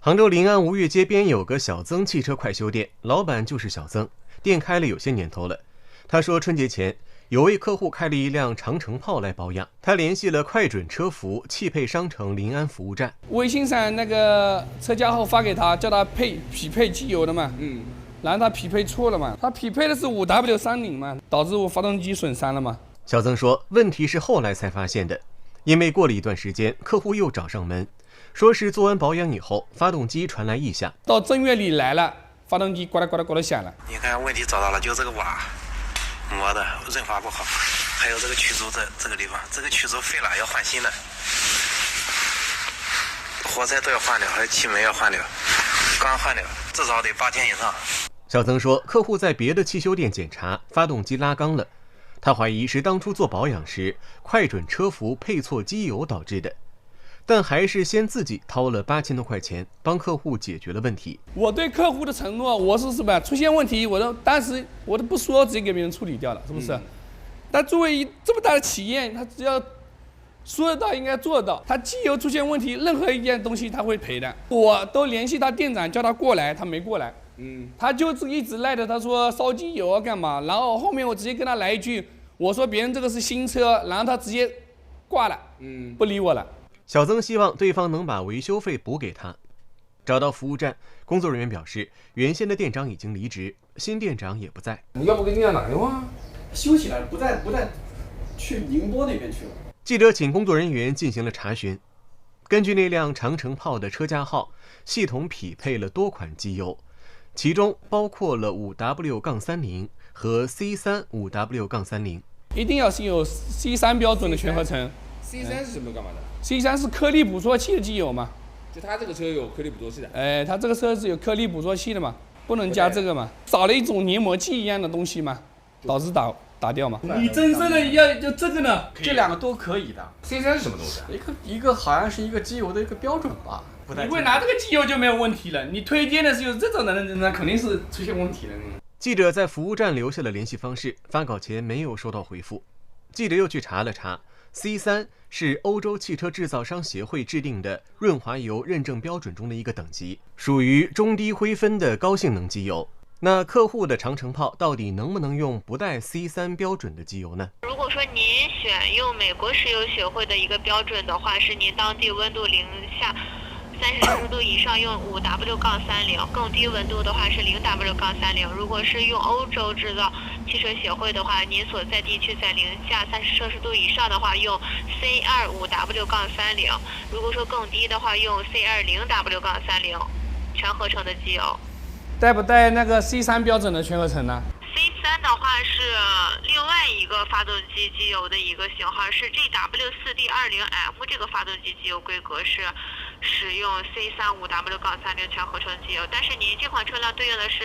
杭州临安吴越街边有个小曾汽车快修店，老板就是小曾，店开了有些年头了。他说春节前有位客户开了一辆长城炮来保养，他联系了快准车服汽配商城临安服务站，微信上那个车架号发给他，叫他匹配机油的嘛，然后他匹配错了嘛，他匹配的是5W30嘛，导致我发动机损伤了嘛。小曾说问题是后来才发现的，因为过了一段时间，客户又找上门，说是做完保养以后，发动机传来异响，到正月里来了，发动机呱啦呱啦呱啦响了。你看问题找到了，就这个瓦磨的润滑不好，还有这个曲轴这个地方，这个曲轴废了要换新的，活塞都要换掉，还有气门要换掉，刚换掉至少得8000以上。小曾说客户在别的汽修店检查，发动机拉缸了，他怀疑是当初做保养时快准车服配错机油导致的，但还是先自己掏了8000多块钱帮客户解决了问题。我对客户的承诺，我是什么？出现问题，当时我都不说，直接给别人处理掉了，是不是？但作为这么大的企业，他只要说得到，应该做得到。他机油出现问题，任何一件东西他会赔的。我都联系他店长，叫他过来，他没过来。他就一直赖着，他说烧机油啊干嘛？然后后面我直接跟他来一句，我说别人这个是新车，然后他直接挂了，不理我了。小曾希望对方能把维修费补给他。找到服务站，工作人员表示，原先的店长已经离职，新店长也不在。要不给店长打电话？休息了，不在，去宁波那边去了。记者请工作人员进行了查询，根据那辆长城炮的车架号，系统匹配了多款机油，其中包括了5W-30和C3 5W-30，一定要是有 C3 标准的全合成。C3是什么干嘛的 ？C3是颗粒捕捉器的机油嘛？就他这个车有颗粒捕捉器的。他这个车是有颗粒捕捉器的嘛，不能加这个嘛，少了一种黏膜剂一样的东西嘛，导致打掉嘛。你真正的要就这个呢？这两个都可以的。C3是什么东西？一个好像是一个机油的一个标准吧。你会拿这个机油就没有问题了，你推荐的是有这种的，那肯定是出现问题了。记者在服务站留下了联系方式，发稿前没有收到回复。记者又去查了查 ，C3 是欧洲汽车制造商协会制定的润滑油认证标准中的一个等级，属于中低灰分的高性能机油。那客户的长城炮到底能不能用不带 C3 标准的机油呢？如果说您选用美国石油协会的一个标准的话，是您当地温度零下30°C以上用5W-30，更低温度的话是0W-30。如果是用欧洲制造汽车协会的话，您所在地区在零下30°C以上的话，用 C2 5W-30。如果说更低的话，用 C2 0W-30全合成的机油。带不带那个 C3 标准的全合成呢？C3 的话是另外一个发动机机油的一个型号，是 GW4D20M 这个发动机机油规格是使用 C3 5W-30全合成机油，但是您这款车辆对应的是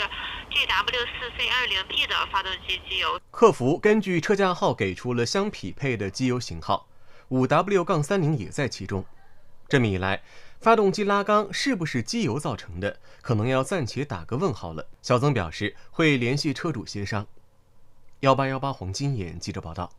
GW4C20P 的发动机机油。客服根据车架号给出了相匹配的机油型号，5W-30也在其中。这么一来，发动机拉缸是不是机油造成的，可能要暂且打个问号了。小曾表示会联系车主协商。1818黄金眼记者报道。